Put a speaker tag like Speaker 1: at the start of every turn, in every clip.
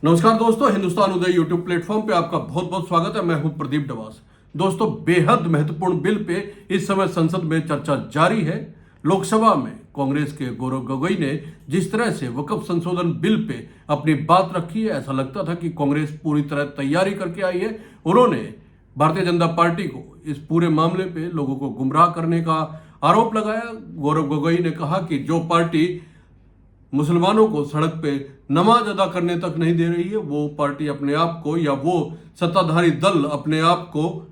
Speaker 1: नमस्कार दोस्तों, हिंदुस्तान उदय YouTube platform पे आपका बहुत बहुत स्वागत है। मैं हूं प्रदीप डवास। दोस्तों, बेहद महत्वपूर्ण बिल पे इस समय संसद में चर्चा जारी है। लोकसभा में कांग्रेस के गौरव गोगोई ने जिस तरह से वक्फ संशोधन बिल पे अपनी बात रखी है, ऐसा लगता था कि कांग्रेस पूरी तरह तैयारी करके आई है। उन्होंने भारतीय जनता पार्टी को इस पूरे मामले पे लोगों को गुमराह करने का आरोप लगाया। गौरव गोगोई ने कहा कि जो पार्टी मुसलमानों को सड़क पे नमाज अदा करने तक नहीं दे रही है, वो पार्टी अपने आप को या वो सत्ताधारी दल अपने आप को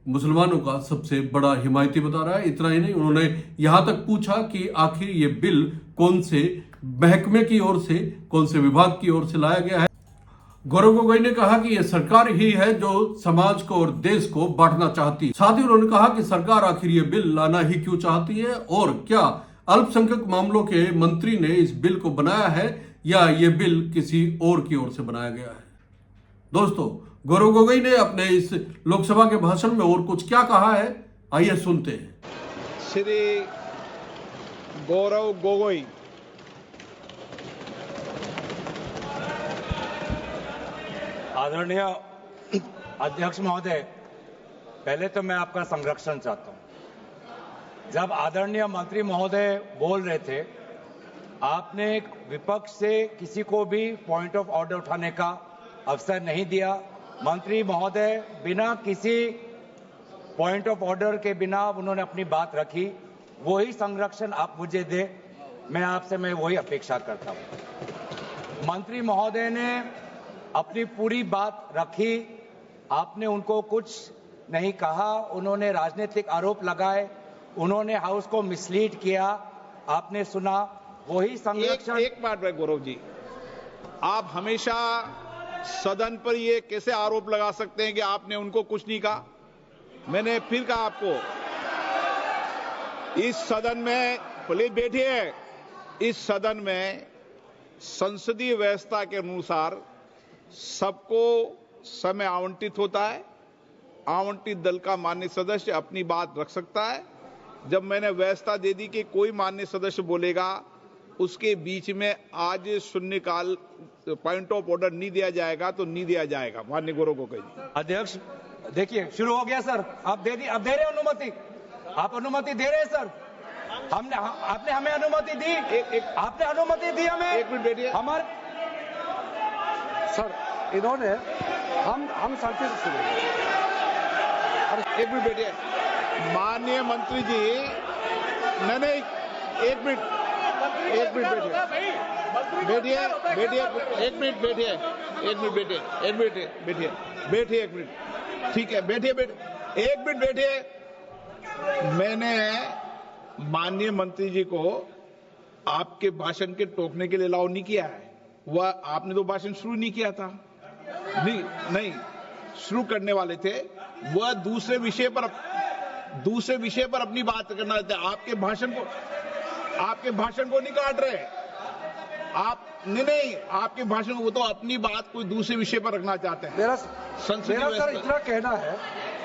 Speaker 1: मुसलमानों का सबसे बड़ा हिमायती बता रहा है। इतना ही नहीं, उन्होंने यहां तक पूछा कि आखिर ये बिल कौन से महकमे की ओर से, कौन से विभाग की ओर से लाया गया है। गौरव गोगोई ने कहा कि यह सरकार ही है जो समाज को और देश को बांटना चाहती है। साथ ही उन्होंने कहा कि सरकार आखिर ये बिल लाना ही क्यों चाहती है और क्या अल्पसंख्यक मामलों के मंत्री ने इस बिल को बनाया है या ये बिल किसी और की ओर से बनाया गया है। दोस्तों, गौरव गोगोई ने अपने इस लोकसभा के भाषण में और कुछ क्या कहा है, आइए सुनते हैं।
Speaker 2: श्री गौरव गोगोई
Speaker 3: आदरणीय अध्यक्ष महोदय, पहले तो मैं आपका संरक्षण चाहता हूं। जब आदरणीय मंत्री महोदय बोल रहे थे, आपने विपक्ष से किसी को भी पॉइंट ऑफ ऑर्डर उठाने का अवसर नहीं दिया। मंत्री महोदय बिना किसी पॉइंट ऑफ ऑर्डर के बिना उन्होंने अपनी बात रखी। वही संरक्षण आप मुझे दे, मैं वही अपेक्षा करता हूं। मंत्री महोदय ने अपनी पूरी बात रखी, आपने उनको कुछ नहीं कहा। उन्होंने राजनीतिक आरोप लगाए, उन्होंने हाउस को मिसलीड किया, आपने सुना। वही संरक्षण
Speaker 2: एक बात है गौरव जी, आप हमेशा सदन पर ये कैसे आरोप लगा सकते हैं कि आपने उनको कुछ नहीं कहा। मैंने फिर कहा आपको, इस सदन में, प्लीज बैठिए, इस सदन में संसदीय व्यवस्था के अनुसार सबको समय आवंटित होता है। आवंटित दल का माननीय सदस्य अपनी बात रख सकता है। जब मैंने व्यवस्था दे दी कि कोई माननीय सदस्य बोलेगा, उसके बीच में आज शून्यकाल पॉइंट ऑफ ऑर्डर नहीं दिया जाएगा तो नहीं दिया जाएगा। माननीय गौरव गोगोई
Speaker 3: अध्यक्ष, देखिए शुरू हो गया सर। आप दे रहे अनुमति, आप अनुमति दे रहे हैं सर। आपने हमें अनुमति दी, आपने अनुमति दी हमें।
Speaker 2: एक मिनट बैठिए।
Speaker 3: हमारे
Speaker 4: सर, इन्होंने हम शांति से सुने।
Speaker 2: एक मिनट बैठिए। माननीय मंत्री जी, नहीं, एक मिनट बैठिए, एक मिनट बैठिए, ठीक है, बैठिए, एक मिनट बैठिए। मैंने माननीय मंत्री जी को आपके भाषण के टोकने के लिए अलाउ नहीं किया है। वह आपने तो भाषण शुरू नहीं किया था, नहीं शुरू करने वाले थे। वह दूसरे विषय पर अपनी बात करना चाहते। आपके भाषण को नहीं काट रहे आप, नहीं, आपके भाषण को, वो तो अपनी बात कोई दूसरे विषय पर रखना चाहते हैं।
Speaker 4: मेरा सर इतना कहना है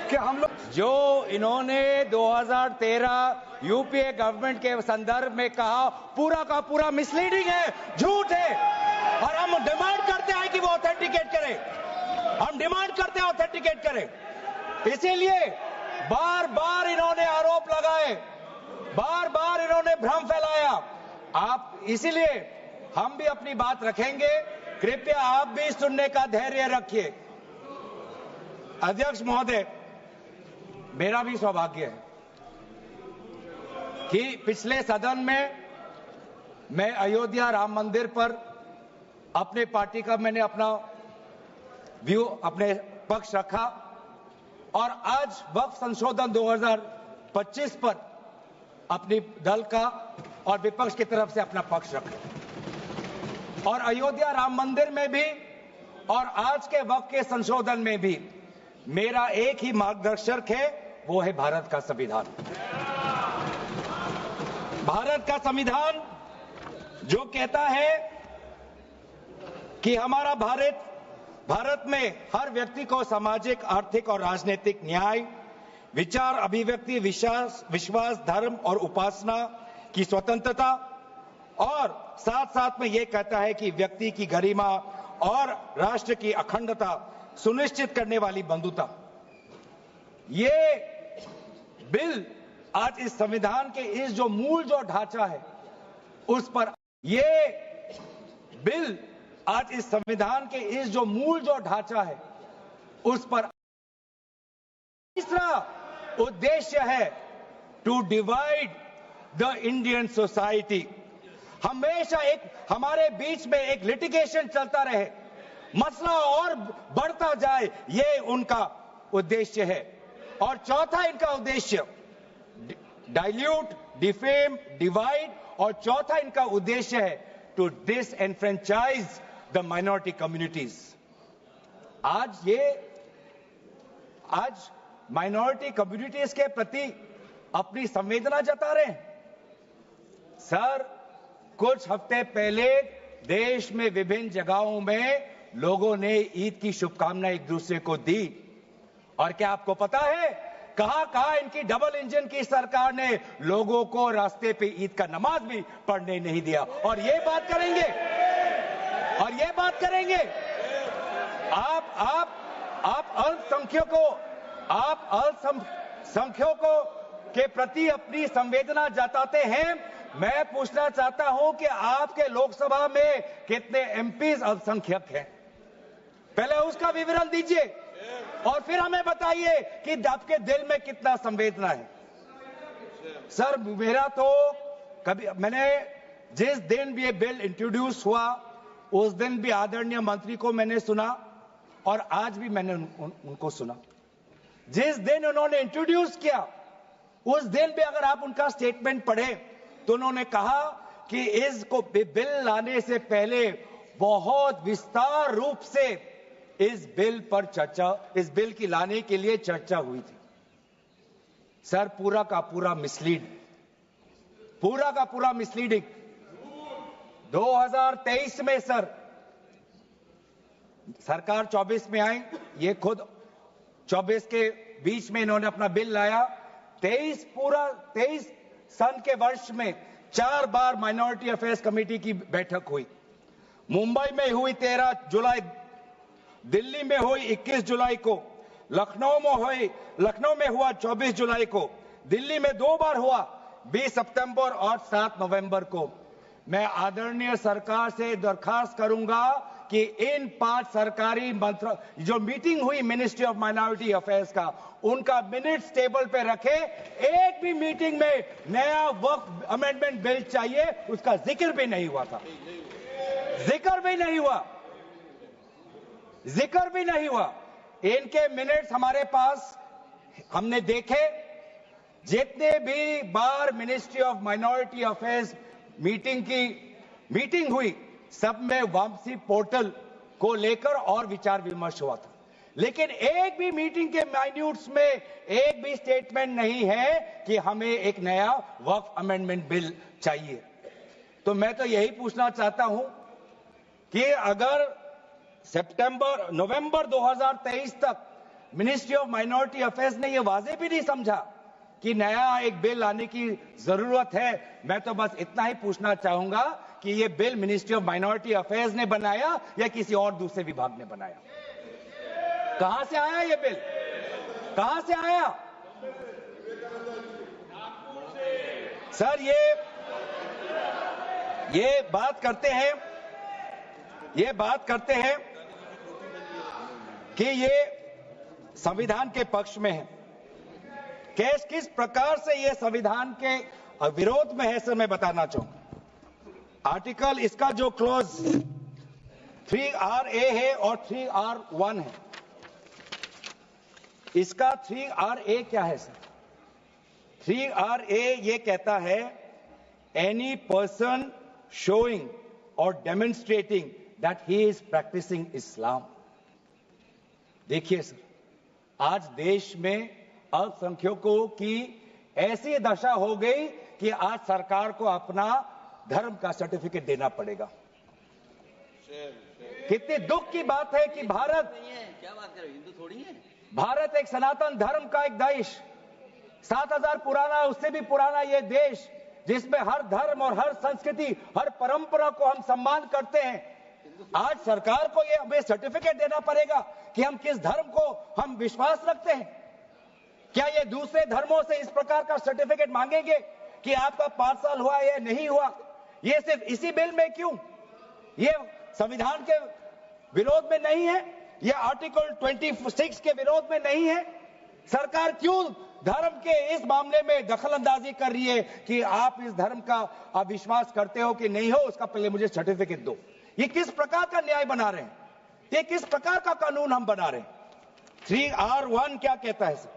Speaker 4: कि हम लोग
Speaker 3: जो इन्होंने 2013 यूपीए गवर्नमेंट के संदर्भ में कहा, पूरा का पूरा मिसलीडिंग है, झूठ है। और हम डिमांड करते हैं कि वो ऑथेंटिकेट करें, हम डिमांड करते हैं ऑथेंटिकेट करें। इसीलिए बार बार इन्होंने आरोप लगाए, बार बार इन्होंने भ्रम फैलाया। आप, इसीलिए हम भी अपनी बात रखेंगे। कृपया आप भी सुनने का धैर्य रखिए। अध्यक्ष महोदय, मेरा भी सौभाग्य है कि पिछले सदन में मैं अयोध्या राम मंदिर पर अपने पार्टी का मैंने अपना व्यू, अपने पक्ष रखा और आज वक्फ संशोधन 2025 पर अपनी दल का और विपक्ष की तरफ से अपना पक्ष रखा। और अयोध्या राम मंदिर में भी और आज के वक्फ के संशोधन में भी मेरा एक ही मार्गदर्शक है, वो है भारत का संविधान। भारत का संविधान जो कहता है कि हमारा भारत में हर व्यक्ति को सामाजिक, आर्थिक और राजनीतिक न्याय, विचार, अभिव्यक्ति, विश्वास, धर्म और उपासना की स्वतंत्रता और साथ साथ में यह कहता है कि व्यक्ति की गरिमा और राष्ट्र की अखंडता सुनिश्चित करने वाली बंधुता। ये बिल आज इस संविधान के इस जो मूल जो ढांचा है उस पर, ये बिल आज इस संविधान के इस जो मूल जो ढांचा है उस पर। तीसरा उद्देश्य है to divide the Indian society. हमेशा एक हमारे बीच में एक लिटिगेशन चलता रहे, मसला और बढ़ता जाए, ये उनका उद्देश्य है। और चौथा इनका उद्देश्य डाइल्यूट, डिफेम, डिवाइड, और चौथा इनका उद्देश्य है to disenfranchise the minority communities. आज माइनॉरिटी कम्युनिटीज के प्रति अपनी संवेदना जता रहे हैं। सर, कुछ हफ्ते पहले देश में विभिन्न जगहों में लोगों ने ईद की शुभकामनाएं एक दूसरे को दी, और क्या आपको पता है कहां इनकी डबल इंजन की सरकार ने लोगों को रास्ते पे ईद का नमाज भी पढ़ने नहीं दिया। और ये बात करेंगे आप अल्पसंख्यकों के प्रति अपनी संवेदना जताते हैं। मैं पूछना चाहता हूं कि आपके लोकसभा में कितने एमपीज अल्पसंख्यक हैं? पहले उसका विवरण दीजिए और फिर हमें बताइए कि आपके दिल में कितना संवेदना है। सर, मेरा तो मैंने जिस दिन भी ये बिल इंट्रोड्यूस हुआ उस दिन भी आदरणीय मंत्री को मैंने सुना और आज भी मैंने उनको सुना। जिस दिन उन्होंने इंट्रोड्यूस किया उस दिन भी अगर आप उनका स्टेटमेंट पढ़े तो उन्होंने कहा कि इसको बिल लाने से पहले बहुत विस्तार रूप से इस बिल की लाने के लिए चर्चा हुई थी। सर, पूरा का पूरा मिसलीडिंग। 2023 में सर सरकार 24 में आई, ये खुद 24 के बीच में इन्होंने अपना बिल लाया। 23 सन के वर्ष में 4 बार माइनॉरिटी अफेयर्स कमेटी की बैठक हुई। मुंबई में हुई 13 जुलाई, दिल्ली में हुई 21 जुलाई को, लखनऊ में हुआ 24 जुलाई को, दिल्ली में 2 बार हुआ 20 सितंबर और 7 नवंबर को। मैं आदरणीय सरकार से दरखास्त करूंगा कि इन 5 सरकारी जो मीटिंग हुई मिनिस्ट्री ऑफ माइनॉरिटी अफेयर्स का, उनका मिनट्स टेबल पे रखे। एक भी मीटिंग में नया वक्फ अमेंडमेंट बिल चाहिए उसका जिक्र भी नहीं हुआ था। जिक्र भी नहीं हुआ। इनके मिनट्स हमारे पास, हमने देखे। जितने भी बार ministry of minority affairs meeting हुई सब में वापसी पोर्टल को लेकर और विचार विमर्श हुआ था, लेकिन एक भी मीटिंग के माइन्यूट्स में एक भी स्टेटमेंट नहीं है कि हमें एक नया वक्फ अमेंडमेंट बिल चाहिए। तो मैं तो यही पूछना चाहता हूं कि अगर नवंबर 2023 तक मिनिस्ट्री ऑफ माइनॉरिटी अफेयर्स ने यह वाजे भी नहीं समझा कि नया एक बिल लाने की जरूरत है, मैं तो बस इतना ही पूछना चाहूंगा कि यह bill ministry of minority affairs ने बनाया या किसी और दूसरे विभाग ने बनाया? कहां से आया यह बिल? कहां से आया? सर, ये बात करते हैं कि ये संविधान के पक्ष में है। किस प्रकार से ये संविधान के विरोध में है, सर मैं बताना चाहूंगा। आर्टिकल, इसका जो क्लॉज 3RA है और 3R1 है। इसका 3RA क्या है सर? 3RA ये कहता है एनी पर्सन शोइंग और demonstrating that he is practising Islam. देखिए सर, आज देश में अल्पसंख्यकों की ऐसी दशा हो गई कि आज सरकार को अपना धर्म का सर्टिफिकेट देना पड़ेगा। कितनी दुख की बात है कि भारत नहीं है, क्या बात कर रहे हो, हिंदू थोड़ी है। भारत एक सनातन धर्म का एक देश, 7000 पुराना, उससे भी पुराना ये देश, जिसमें हर धर्म और हर संस्कृति, हर परंपरा को हम सम्मान करते हैं।
Speaker 5: आज सरकार को ये हमें सर्टिफिकेट देना पड़ेगा कि हम किस धर्म को हम विश्वास रखते हैं। क्या ये दूसरे धर्मों से इस प्रकार का सर्टिफिकेट मांगेंगे कि आपका 5 साल हुआ या नहीं हुआ? ये सिर्फ इसी बिल में क्यों? ये संविधान के विरोध में नहीं है? ये आर्टिकल 26 के विरोध में नहीं है? सरकार क्यों धर्म के इस मामले में दखल अंदाजी कर रही है कि आप इस धर्म का अविश्वास करते हो कि नहीं हो, उसका पहले मुझे सर्टिफिकेट दो? ये किस प्रकार का न्याय बना रहे हैं? ये किस प्रकार का कानून हम बना रहे हैं? 3R1 क्या कहता है सर?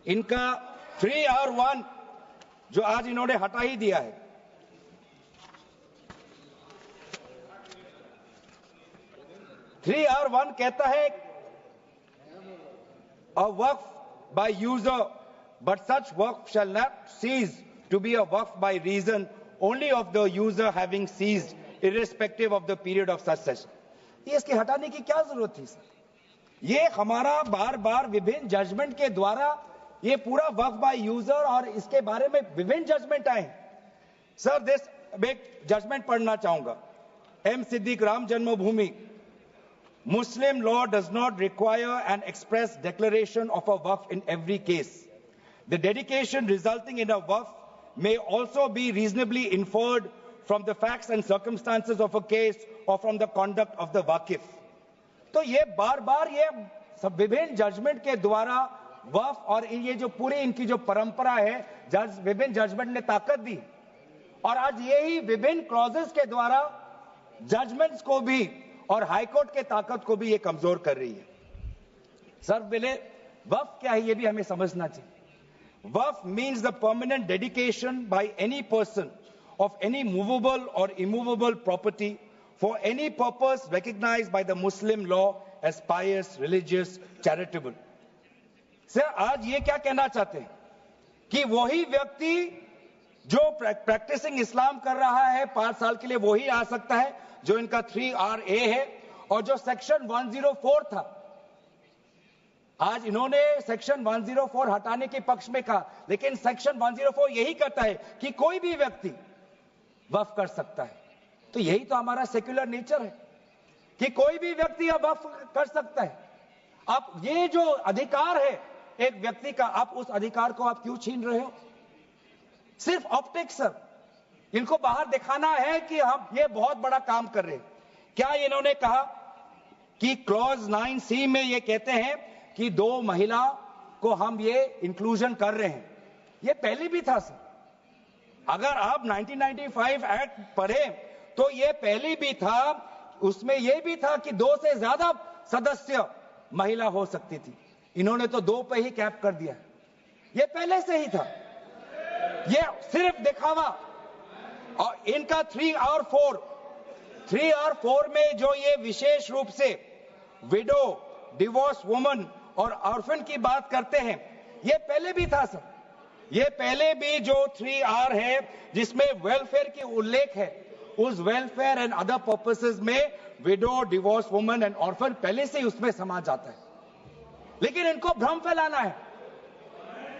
Speaker 5: इनका 3R1 जो आज इन्होंने हटा ही दिया है, R1 कहता है a work by user, but such work shall not cease to be a work by reason only of the user having ceased, irrespective of the period of such session. ये इसके हटाने की क्या जरूरत थी सर? ये हमारा बार बार विभिन्न जजमेंट के द्वारा ये पूरा वर्क बाय यूजर और इसके बारे में विभिन्न जजमेंट आए सर। दिस एक जजमेंट पढ़ना चाहूंगा। M. Siddiq, Ram Janmabhoomi, Muslim law does not require an express declaration of a waqf in every case. The dedication resulting in a waqf may also be reasonably inferred from the facts and circumstances of a case or from the conduct of the waqif. तो ये बार बार ये विभिन्न judgement के द्वारा वक्फ और ये जो पूरी इनकी जो परंपरा है, विभिन्न जजमेंट ने ताकत दी और आज यही विभिन्न क्लॉजेस के द्वारा जजमेंट्स को भी और हाईकोर्ट के ताकत को भी ये कमजोर कर रही है। सर पहले वक्फ क्या है ये भी हमें समझना चाहिए। वक्फ means the permanent dedication by any person of any movable or immovable property for any purpose recognized by the Muslim law as pious, religious, charitable. Sir आज ये क्या कहना चाहते हैं कि वही व्यक्ति जो प्रैक्टिसिंग इस्लाम कर रहा है 5 साल के लिए वही आ सकता है जो इनका 3RA है और जो सेक्शन 104 था, आज इन्होंने सेक्शन 104 हटाने के पक्ष में कहा, लेकिन सेक्शन 104 यही कहता है कि कोई भी व्यक्ति वक्फ कर सकता है। तो यही तो हमारा सेक्युलर नेचर है कि कोई भी व्यक्ति अब वक्फ कर सकता है। आप ये जो अधिकार है एक व्यक्ति का, आप उस अधिकार को आप क्यों छीन रहे हो? सिर्फ ऑप्टिक्स सर, इनको बाहर दिखाना है कि हम ये बहुत बड़ा काम कर रहे हैं। क्या इन्होंने कहा कि क्लॉज 9C में ये कहते हैं कि 2 महिला को हम ये इंक्लूजन कर रहे हैं? ये पहले भी था सर। अगर आप 1995 एक्ट पढ़े तो ये पहले भी था, उसमें ये भी था कि 2 से ज्यादा सदस्य महिला हो सकती थी। इन्होंने तो 2 पे ही कैप कर दिया। ये पहले से ही था, ये सिर्फ दिखावा। और इनका 3R4 में जो ये विशेष रूप से विडो, डिवोर्स वुमन और ऑर्फन की बात करते हैं, ये पहले भी था सर। ये पहले भी जो 3R है जिसमें वेलफेयर की उल्लेख है, उस वेलफेयर एंड अदर पर्पसेस में window, divorce woman and orphan पहले से ही उसमें समा जाता है। लेकिन इनको भ्रम फैलाना है,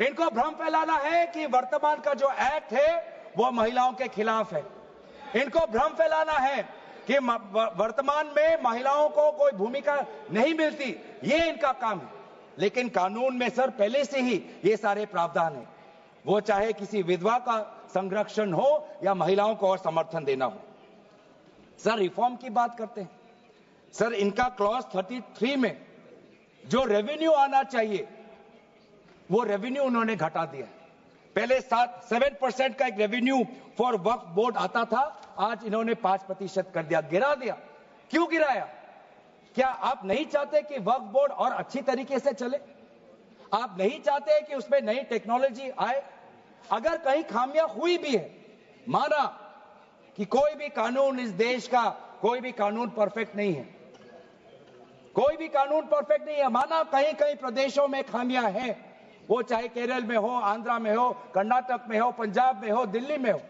Speaker 5: इनको भ्रम फैलाना है कि वर्तमान का जो एक्ट है वो महिलाओं के खिलाफ है। इनको भ्रम फैलाना है कि वर्तमान में महिलाओं को कोई भूमिका नहीं मिलती, ये इनका काम है। लेकिन कानून में सर पहले से ही ये सारे प्रावधान है, वो चाहे किसी विधवा का संरक्षण हो या महिलाओं को और समर्थन देना हो। सर रिफॉर्म की बात करते हैं, सर इनका क्लॉज 33 में जो रेवेन्यू आना चाहिए वो रेवेन्यू उन्होंने घटा दिया। पहले 7% का एक रेवेन्यू फॉर वक्फ बोर्ड आता था, आज इन्होंने 5% कर दिया, गिरा दिया। क्यों गिराया? क्या आप नहीं चाहते कि वक्फ बोर्ड और अच्छी तरीके से चले? आप नहीं चाहते कि उसमें नई टेक्नोलॉजी आए? अगर कहीं खामियां हुई भी है, माना कि कोई भी कानून इस देश का, कोई भी कानून परफेक्ट नहीं है, कोई भी कानून परफेक्ट नहीं है, माना कहीं कहीं प्रदेशों में खामियां हैं, वो चाहे केरल में हो, आंध्रा में हो, कर्नाटक में हो, पंजाब में हो, दिल्ली में हो,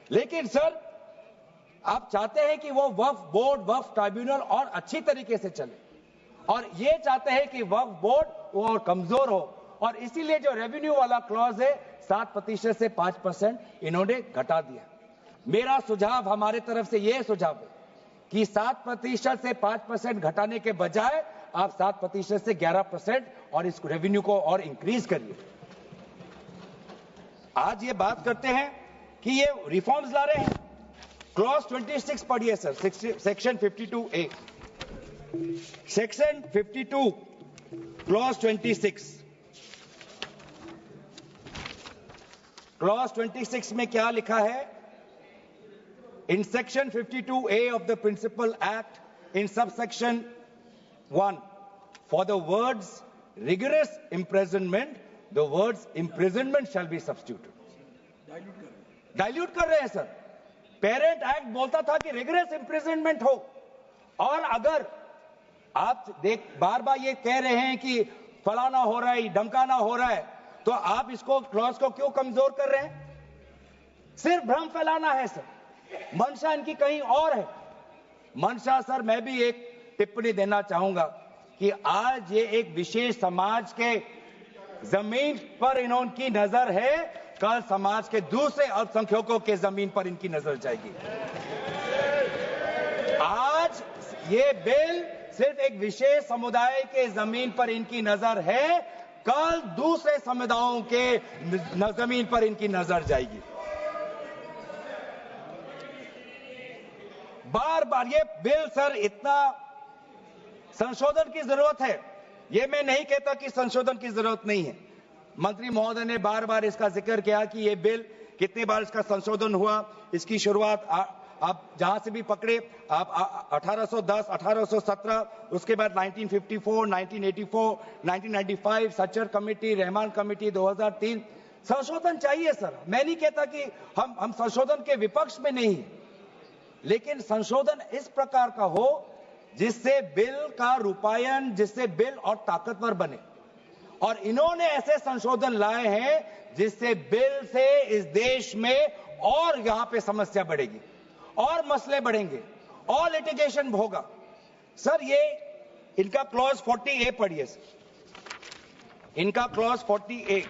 Speaker 5: लेकिन सर आप चाहते हैं कि वो वक्फ बोर्ड, वक्फ ट्राइब्यूनल और अच्छी तरीके से चले, और ये चाहते हैं कि वक्फ बोर्ड वो और कमजोर हो, और इसीलिए जो रेवेन्यू वाला क्लॉज है 7% से 5% इन्होंने घटा दिया। मेरा सुझाव, हमारे तरफ से ये सुझाव है कि 7% से 5% घटाने के बजाय आप 7% से 11% और इस रेवेन्यू को और इंक्रीज करिए। आज ये बात करते हैं कि ये रिफॉर्म्स ला रहे हैं। क्लॉज 26 पढ़िए sir, section 52A, section 52 clause 26। Clause 26 में क्या लिखा है? In section 52A of the Principal Act, in subsection 1, for the words rigorous imprisonment, the words imprisonment shall be substituted. Dilute कर रहे हैं सर। पेरेंट एक्ट बोलता था कि रिगरस इम्प्रिजनमेंट हो, और अगर आप बार बार ये कह रहे हैं कि फलाना हो रहा है, धमकाना हो रहा है, तो आप इसको क्लॉज को क्यों कमजोर कर रहे हैं? सिर्फ भ्रम फैलाना है सर। मंशा इनकी कहीं और है। मंशा सर, मैं भी एक टिप्पणी देना चाहूंगा कि आज ये एक विशेष समाज के जमीन पर इनकी नजर है, कल समाज के दूसरे अल्पसंख्यकों के जमीन पर इनकी नजर जाएगी। आज ये बिल सिर्फ एक विशेष समुदाय के जमीन पर इनकी नजर है, कल दूसरे समुदायों के जमीन पर इनकी नजर जाएगी। बार बार ये बिल सर, इतना संशोधन की जरूरत है। ये मैं नहीं कहता कि संशोधन की जरूरत नहीं है। मंत्री महोदय ने बार बार इसका जिक्र किया कि ये बिल कितनी बार इसका संशोधन हुआ। इसकी शुरुआत आप जहां से भी पकड़े, आप 1810, 1817, उसके बाद 1954, 1984, 1995, सच्चर कमेटी, रहमान कमेटी 2003। संशोधन चाहिए सर। मैं नहीं कहता कि हम संशोधन के विपक्ष में नहीं, लेकिन संशोधन इस प्रकार का हो जिससे बिल का रूपायन, जिससे बिल और ताकतवर बने। और इन्होंने ऐसे संशोधन लाए हैं जिससे बिल से इस देश में और यहां पे समस्या बढ़ेगी, और मसले बढ़ेंगे, और लिटिगेशन होगा। सर ये इनका क्लॉज 40A पढ़िए सर। इनका clause 40A,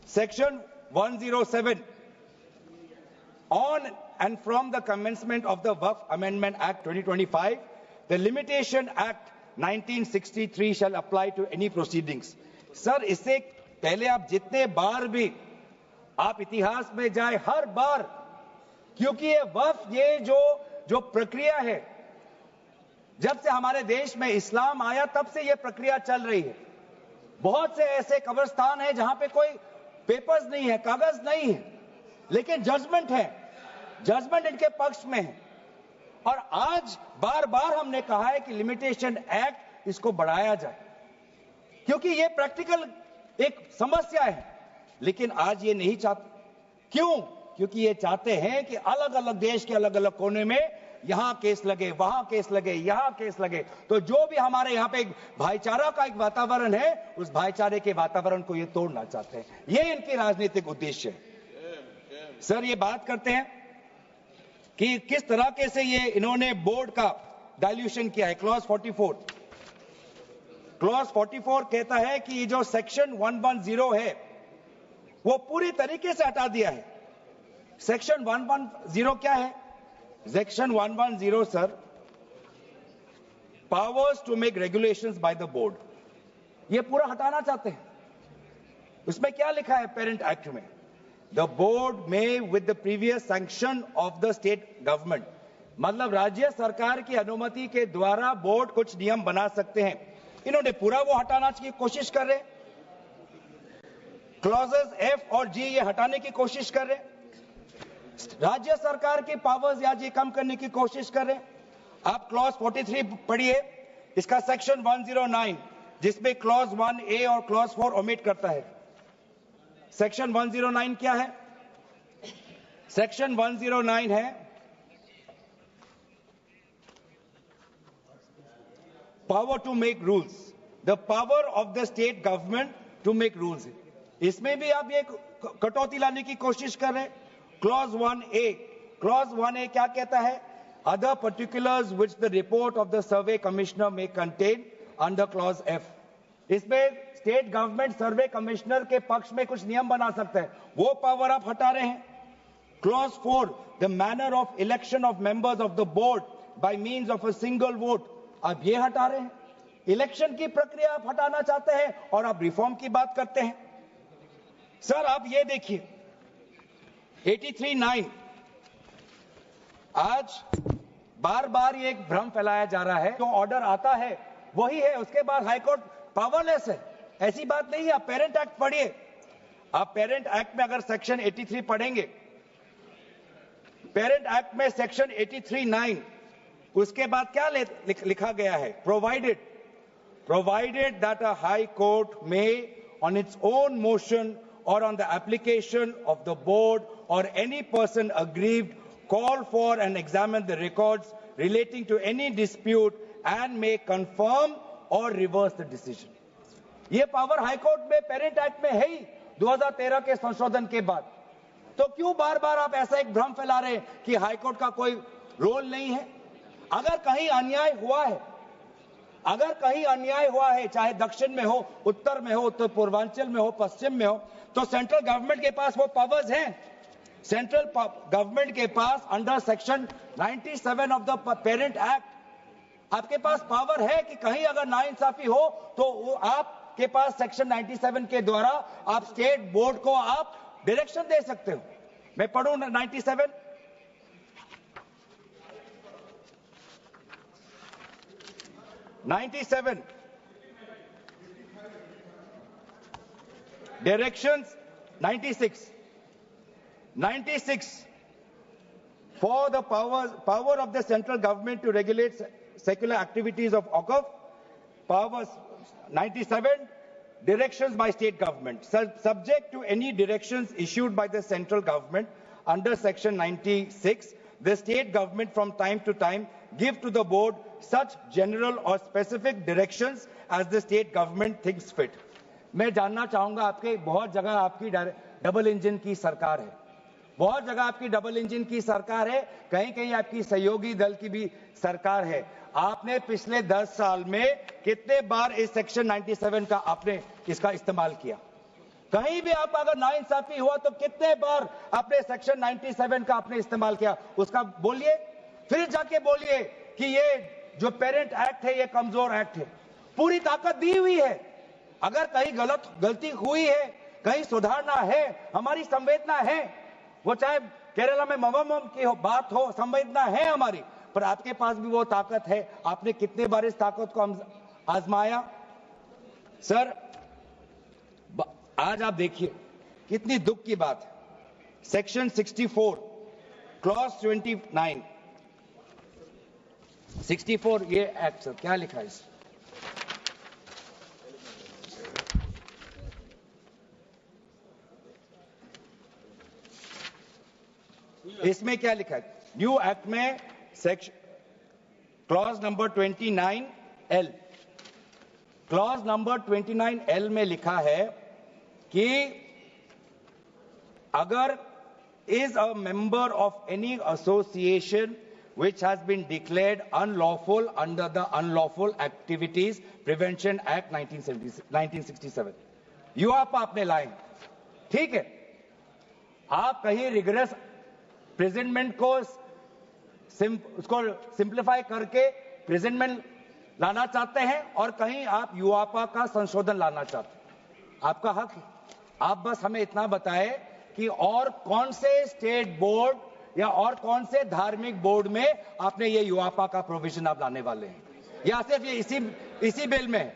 Speaker 5: section 107, on and from the commencement of the Waqf Amendment Act 2025, the Limitation Act 1963 shall apply to any proceedings. Sir इससे पहले आप जितने बार भी आप इतिहास में जाए, हर बार, क्योंकि ये वक्फ, ये जो प्रक्रिया है, जब से हमारे देश में इस्लाम आया तब से ये प्रक्रिया चल रही है। बहुत से ऐसे कब्रिस्तान हैं जहां पे कोई पेपर्स नहीं है, कागज नहीं है, लेकिन जजमेंट है, जजमेंट इनके पक्ष में है। और आज बार बार हमने कहा है कि लिमिटेशन एक्ट इसको बढ़ाया जाए, क्योंकि ये प्रैक्टिकल एक समस्या है। लेकिन आज ये नहीं चाहते। क्यों? क्योंकि ये चाहते हैं कि अलग अलग देश के अलग अलग कोने में यहां केस लगे, वहां केस लगे, यहां केस लगे। तो जो भी हमारे यहां पे एक भाईचारा का एक वातावरण है, उस भाईचारे के वातावरण को ये तोड़ना चाहते हैं। ये इनकी राजनीतिक उद्देश्य है। सर ये बात करते हैं कि किस तरह से ये इन्होंने बोर्ड का डाइल्यूशन किया है। क्लॉज 44, क्लॉज 44 कहता है कि ये जो सेक्शन 110 है वो पूरी तरीके से हटा दिया है। सेक्शन 110 क्या है? Section 110 sir, powers to make regulations by the board, ये पूरा हटाना चाहते हैं। उसमें क्या लिखा है पेरेंट एक्ट में? The board may, with the previous sanction of the state government, मतलब राज्य सरकार की अनुमति के द्वारा बोर्ड कुछ नियम बना सकते हैं। इन्होंने पूरा वो हटाना की कोशिश कर रहे। क्लॉजेस F और G ये हटाने की कोशिश कर रहे। राज्य सरकार की पावर्स या जी कम करने की कोशिश कर रहे। आप क्लॉज 43 पढ़िए, इसका सेक्शन 109, जिसमें क्लॉज 1A और क्लॉज 4 ओमिट करता है। सेक्शन 109 क्या है? सेक्शन 109 है power to make rules, the power of the state government to make rules. इसमें भी आप ये कटौती लाने की कोशिश कर रहे हैं। क्लॉज 1A, क्लॉज 1A क्या कहता है? Other particulars which the report of the survey commissioner में कंटेन अंडर क्लॉज F। इसमें स्टेट गवर्नमेंट सर्वे कमिश्नर के पक्ष में कुछ नियम बना सकता है, वो पावर आप हटा रहे हैं। Clause 4, the manner of election of members of the board by means of a single vote, आप ये हटा रहे हैं। इलेक्शन की प्रक्रिया आप हटाना चाहते हैं और आप रिफॉर्म की बात करते हैं। सर आप ये देखिए 83(9) आज बार बार ये एक भ्रम फैलाया जा रहा है, जो ऑर्डर आता है वही है, उसके बाद हाईकोर्ट पावरलेस है। ऐसी बात नहीं है। आप पेरेंट एक्ट पढ़िए। आप पेरेंट एक्ट में अगर सेक्शन 83 पढ़ेंगे, पेरेंट एक्ट में सेक्शन 83(9) उसके बाद क्या लिखा गया है? provided that a high court may on its own motion or on the application of the board or any person aggrieved call for and examine the records relating to any dispute and may confirm or reverse the decision. ये power high court में parent act में है ही 2013 के संशोधन के बाद। तो क्यों बार बार आप ऐसा एक भ्रम फैला रहे हैं कि हाई कोर्ट का कोई रोल नहीं है? अगर कहीं अन्याय हुआ है, अगर कहीं अन्याय हुआ है, चाहे दक्षिण में हो, उत्तर में हो, उत्तर पूर्वांचल में हो, पश्चिम में हो, तो सेंट्रल गवर्नमेंट के पास वो पावर्स हैं। सेंट्रल गवर्नमेंट के पास under section 97 of the parent act आपके पास पावर है कि कहीं अगर नाइंसाफी हो तो आपके पास सेक्शन 97 के द्वारा आप स्टेट बोर्ड को आप डायरेक्शन दे सकते हो। मैं पढ़ूं 97। Directions 96 for the power of the central government to regulate secular activities of OCF, powers 97 directions by state government subject to any directions issued by the central government under section 96. The state government from time to time give to the board such general or specific directions as the state government thinks fit. मैं जानना चाहूंगा, आपके बहुत जगह आपकी double engine की सरकार है, बहुत जगह आपकी डबल इंजन की सरकार है, कहीं कहीं आपकी सहयोगी दल की भी सरकार है। आपने पिछले 10 साल में कितने बार इस सेक्शन 97 का आपने इसका इस्तेमाल किया? कहीं भी आप अगर नाइंसाफी हुआ तो कितने बार आपने सेक्शन 97 का आपने इस्तेमाल किया? उसका बोलिए, फिर जाके बोलिए कि ये जो पेरेंट एक्ट है ये कमजोर एक्ट है। पूरी ताकत दी हुई है। अगर कहीं गलती हुई है, कहीं सुधारना है, हमारी संवेदना है, वो चाहे केरला में मवम की बात हो, संवेदना है हमारी, पर आपके पास भी वो ताकत है। आपने कितने बार इस ताकत को आजमाया? सर आज आप देखिए कितनी दुख की बात है। सेक्शन 64 क्लॉज 29 64 ये एक्ट सर क्या लिखा है? इसमें क्या लिखा है? न्यू एक्ट में section clause number 29L, clause number 29L में लिखा है कि अगर is a member of any association which has been declared unlawful under the Unlawful Activities Prevention Act 1967, यूआपा आपने लाए, ठीक है। आप कहीं रिगरस प्रेजेंटमेंट को उसको सिंप्लीफाई करके प्रेजेंटमेंट लाना चाहते हैं और कहीं आप यूआपा का संशोधन लाना चाहते हैं। आपका हक है। आप बस हमें इतना बताएं कि और कौन से स्टेट बोर्ड या और कौन से धार्मिक बोर्ड में आपने ये यूआपा का प्रोविजन आप लाने वाले हैं, या सिर्फ ये इसी बिल में है,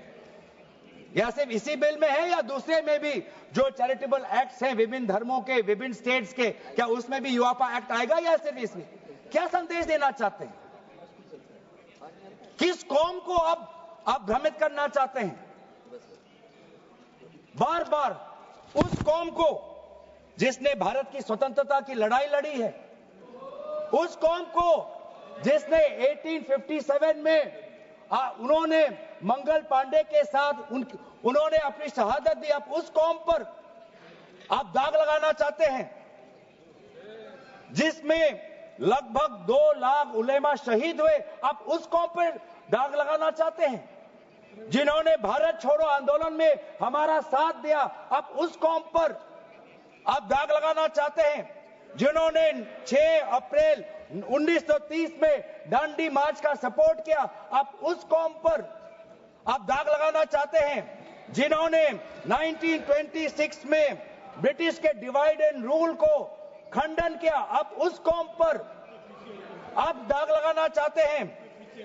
Speaker 5: या सिर्फ इसी बिल में है, या दूसरे में भी जो चैरिटेबल एक्ट्स हैं विभिन्न धर्मों के, विभिन्न स्टेट्स के, क्या उसमें भी यूआपा एक्ट आएगा या सिर्फ इसमें? क्या संदेश देना चाहते हैं? किस कौम को आप भ्रमित करना चाहते हैं? बार बार उस कौम को जिसने भारत की स्वतंत्रता की लड़ाई लड़ी है, उस कौम को जिसने 1857 में उन्होंने मंगल पांडे के साथ उन्होंने अपनी शहादत दी, आप उस कौम पर आप दाग लगाना चाहते हैं जिसमें लगभग 2 लाख उलेमा शहीद हुए, आप उस कौम पर दाग लगाना चाहते हैं जिन्होंने भारत छोड़ो आंदोलन में हमारा साथ दिया, आप उस कौम पर आप दाग लगाना चाहते हैं जिन्होंने 6 अप्रैल 1930 में दांडी मार्च का सपोर्ट किया, आप उस कौम पर आप दाग लगाना चाहते हैं। जिन्होंने 1926 में ब्रिटिश के डिवाइड एंड रूल को खंडन किया, आप उस कौम पर आप दाग लगाना चाहते हैं।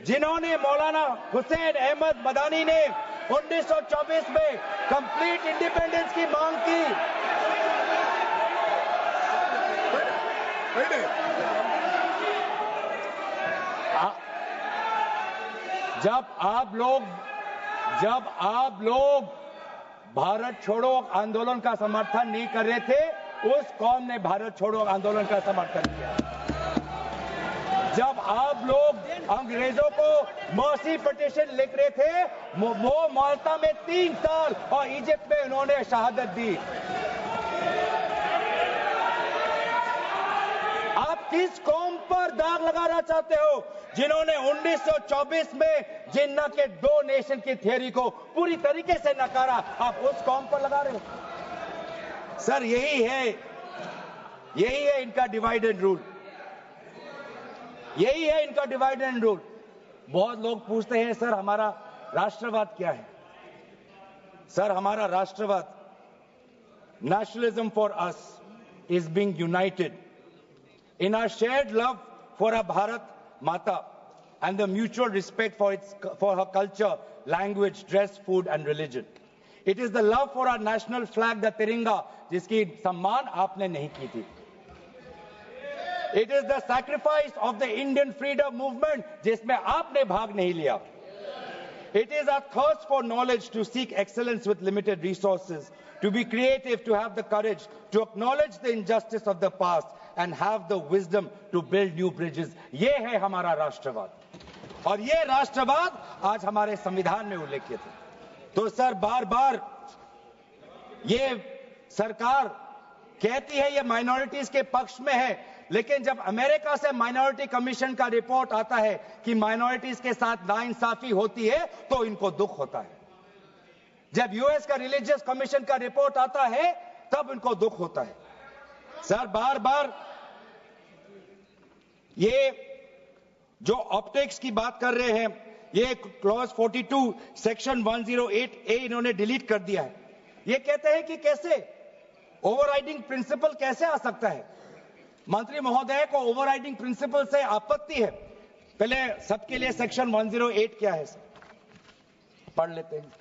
Speaker 5: जिन्होंने मौलाना हुसैन अहमद मदानी ने 1924 में कंप्लीट इंडिपेंडेंस की मांग की, जब आप लोग भारत छोड़ो आंदोलन का समर्थन नहीं कर रहे थे, उस कौम ने भारत छोड़ो आंदोलन का समर्थन किया। जब आप लोग अंग्रेजों को मर्सी पिटीशन लिख रहे थे, वो माल्टा में 3 साल और इजिप्ट में उन्होंने शहादत दी। आप किस कौम पर दाग लगाना चाहते हो? जिन्होंने 1924 में जिन्ना के 2 नेशन की थियरी को पूरी तरीके से नकारा, आप उस कौम पर लगा रहे हो। सर यही है इनका डिवाइड एंड रूल, यही है इनका डिवाइड एंड रूल। बहुत लोग पूछते हैं सर हमारा राष्ट्रवाद क्या है? सर हमारा राष्ट्रवाद, nationalism for us is being United in our shared love for our Bharat Mata and the mutual respect for her culture, language, dress, food and religion. It is the love for our national flag, the Tiringa, जिसकी सम्मान आपने नहीं की थी. It is the sacrifice of the Indian freedom movement, जिसमें आपने भाग नहीं लिया. It is our thirst for knowledge, to seek excellence with limited resources, to be creative, to have the courage, to acknowledge the injustice of the past, and have the wisdom to build new bridges. ये है हमारा राष्ट्रवाद, और ये राष्ट्रवाद आज हमारे संविधान में उल्लेखित है. तो सर बार बार ये सरकार कहती है ये माइनॉरिटीज के पक्ष में है, लेकिन जब अमेरिका से माइनॉरिटी कमीशन का रिपोर्ट आता है कि माइनॉरिटीज के साथ नाइंसाफी होती है, तो इनको दुख होता है. जब यूएस का रिलीजियस कमीशन का रिपोर्ट आता है, तब इनको दुख होता है. सर बार बार ये जो ऑप्टिक्स की बात कर रहे हैं, ये क्लॉज 42 सेक्शन 108A इन्होंने डिलीट कर दिया है. ये कहते हैं कि कैसे ओवरराइडिंग प्रिंसिपल कैसे आ सकता है. मंत्री महोदय को ओवरराइडिंग प्रिंसिपल से आपत्ति है. पहले सबके लिए सेक्शन 108 क्या है पढ़ लेते हैं.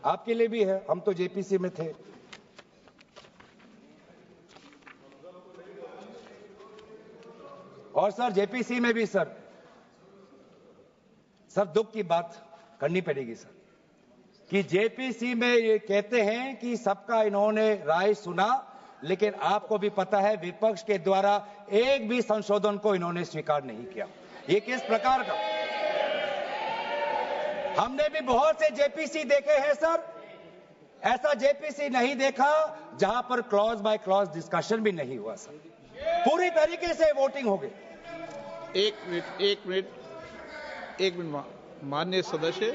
Speaker 5: आपके लिए भी है, हम तो जेपीसी में थे. और सर जेपीसी में भी सर दुख की बात करनी पड़ेगी सर, कि जेपीसी में ये कहते हैं कि सबका इन्होंने राय सुना, लेकिन आपको भी पता है विपक्ष के द्वारा एक भी संशोधन को इन्होंने स्वीकार नहीं किया. ये किस प्रकार का? हमने भी बहुत से जेपीसी देखे हैं सर, ऐसा जेपीसी नहीं देखा जहां पर क्लॉज बाय क्लॉज डिस्कशन भी नहीं हुआ सर. पूरी तरीके से वोटिंग हो गई.
Speaker 2: एक मिनट माननीय सदस्य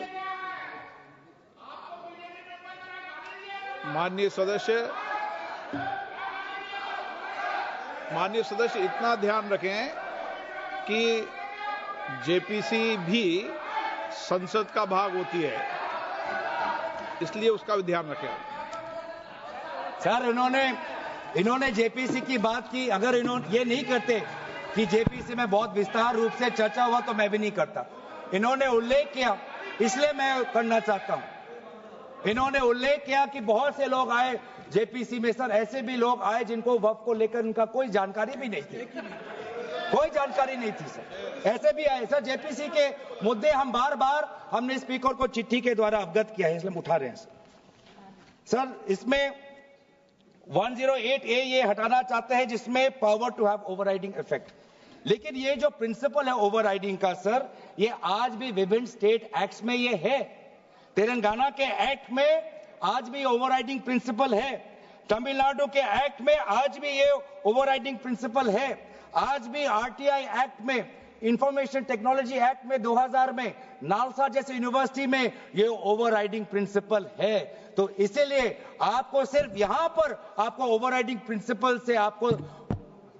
Speaker 2: इतना ध्यान रखें कि जेपीसी भी संसद का भाग होती है, इसलिए उसका भी ध्यान रखें.
Speaker 5: सर इन्होंने जेपीसी की बात की. अगर इन्होंने ये नहीं करते कि जेपीसी में बहुत विस्तार रूप से चर्चा हुआ, तो मैं भी नहीं करता. इन्होंने उल्लेख किया, इसलिए मैं करना चाहता हूं. इन्होंने उल्लेख किया कि बहुत से लोग आए जेपीसी में. सर ऐसे भी लोग आए जिनको वक्फ को लेकर उनका कोई जानकारी भी नहीं थी, कोई जानकारी नहीं थी सर. ऐसे भी आए सर. जेपीसी के मुद्दे हम बार बार हमने स्पीकर को चिट्ठी के द्वारा अवगत किया है, इसलिए उठा रहे हैं सर. इसमें 108A ये हटाना चाहते हैं, जिसमें power to have overriding effect. लेकिन ये जो प्रिंसिपल है ओवरराइडिंग का सर, ये आज भी विभिन्न स्टेट एक्ट्स में ये है. तेलंगाना के एक्ट में आज भी ओवरराइडिंग प्रिंसिपल है. तमिलनाडु के एक्ट में आज भी ये ओवरराइडिंग प्रिंसिपल है. आज भी आरटीआई एक्ट में इंफॉर्मेशन टेक्नोलॉजी एक्ट में 2000 में नालसा जैसे यूनिवर्सिटी में ये ओवरराइडिंग प्रिंसिपल है। तो इसीलिए आपको सिर्फ यहां पर आपको ओवरराइडिंग प्रिंसिपल से आपको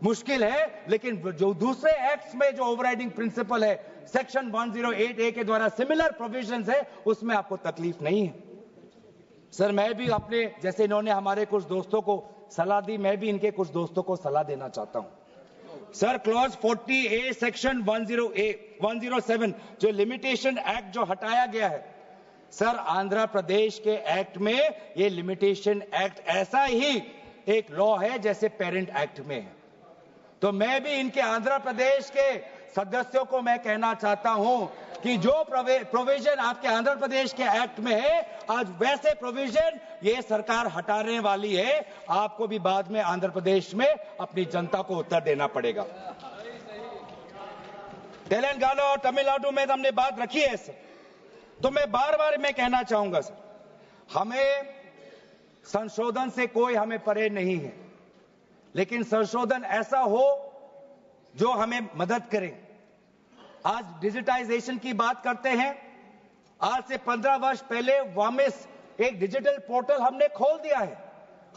Speaker 5: मुश्किल है, लेकिन जो दूसरे एक्ट्स में जो ओवरराइडिंग प्रिंसिपल है सेक्शन 108A के द्वारा सिमिलर प्रोविजंस है, उसमें आपको तकलीफ नहीं है। सर मैं भी अपने जैसे इन्होंने हमारे कुछ दोस्तों को सलाह दी, मैं भी इनके कुछ दोस्तों को सलाह देना चाहता हूं। सर क्लॉज 40A सेक्शन 107 जो लिमिटेशन एक्ट जो हटाया गया है, सर आंध्र प्रदेश के एक्ट में ये लिमिटेशन एक्ट ऐसा ही एक लॉ है जैसे पेरेंट एक्ट में है। तो मैं भी इनके आंध्र प्रदेश के सदस्यों को मैं कहना चाहता हूं कि जो प्रोविजन आपके आंध्र प्रदेश के एक्ट में है, आज वैसे प्रोविजन ये सरकार हटाने वाली है। आपको भी बाद में आंध्र प्रदेश में अपनी जनता को उत्तर देना पड़ेगा। तेलंगाना और तमिलनाडु में हमने बात रखी है सर, तो मैं बार बार मैं कहना चाहूंगा सर, हमें संशोधन से कोई हमें परे नहीं है, लेकिन संशोधन ऐसा हो जो हमें मदद करे। आज डिजिटाइजेशन की बात करते हैं। आज से 15 वर्ष पहले वामिस एक डिजिटल पोर्टल हमने खोल दिया है।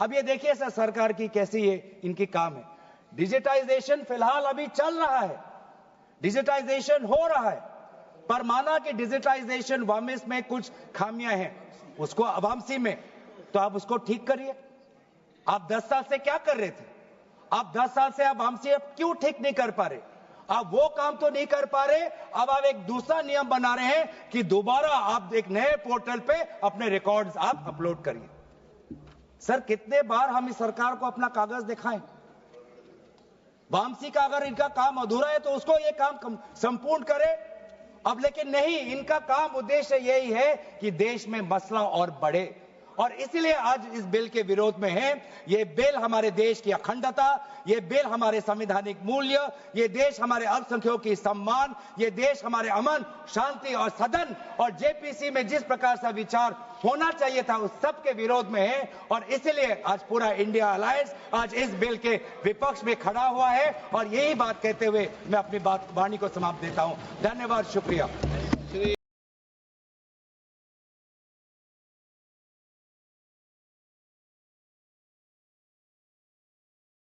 Speaker 5: अब ये देखिए सर सरकार की कैसी ये इनकी काम है। डिजिटाइजेशन फिलहाल अभी चल रहा है, डिजिटाइजेशन हो रहा है, पर माना कि डिजिटाइजेशन वामिस में कुछ खामियां हैं, उसको वामसी में, तो आप उसको ठीक करिए। आप 10 साल से क्या कर रहे थे? आप 10 साल से आप हमसे क्यों ठीक नहीं कर पा रहे? आप वो काम तो नहीं कर पा रहे, अब आप एक दूसरा नियम बना रहे हैं कि दोबारा आप एक नए पोर्टल पे अपने रिकॉर्ड्स आप अपलोड करिए। सर कितने बार हम इस सरकार को अपना कागज दिखाएं? वामसी का अगर इनका काम अधूरा है तो उसको ये काम संपूर्ण करे। अब लेकिन नहीं, इनका काम उद्देश्य यही है कि देश में मसला और बढ़े, और इसलिए आज इस बिल के विरोध में है। ये बिल हमारे देश की अखंडता, ये बिल हमारे संवैधानिक मूल्य, ये देश हमारे अल्पसंख्यकों की सम्मान, ये देश हमारे अमन शांति और सदन और जेपीसी में जिस प्रकार से विचार होना चाहिए था उस सब के विरोध में है। और इसलिए आज पूरा इंडिया अलायंस आज इस बिल के विपक्ष में खड़ा हुआ है। और यही बात कहते हुए मैं अपनी वाणी को समाप्त देता हूं। धन्यवाद, शुक्रिया।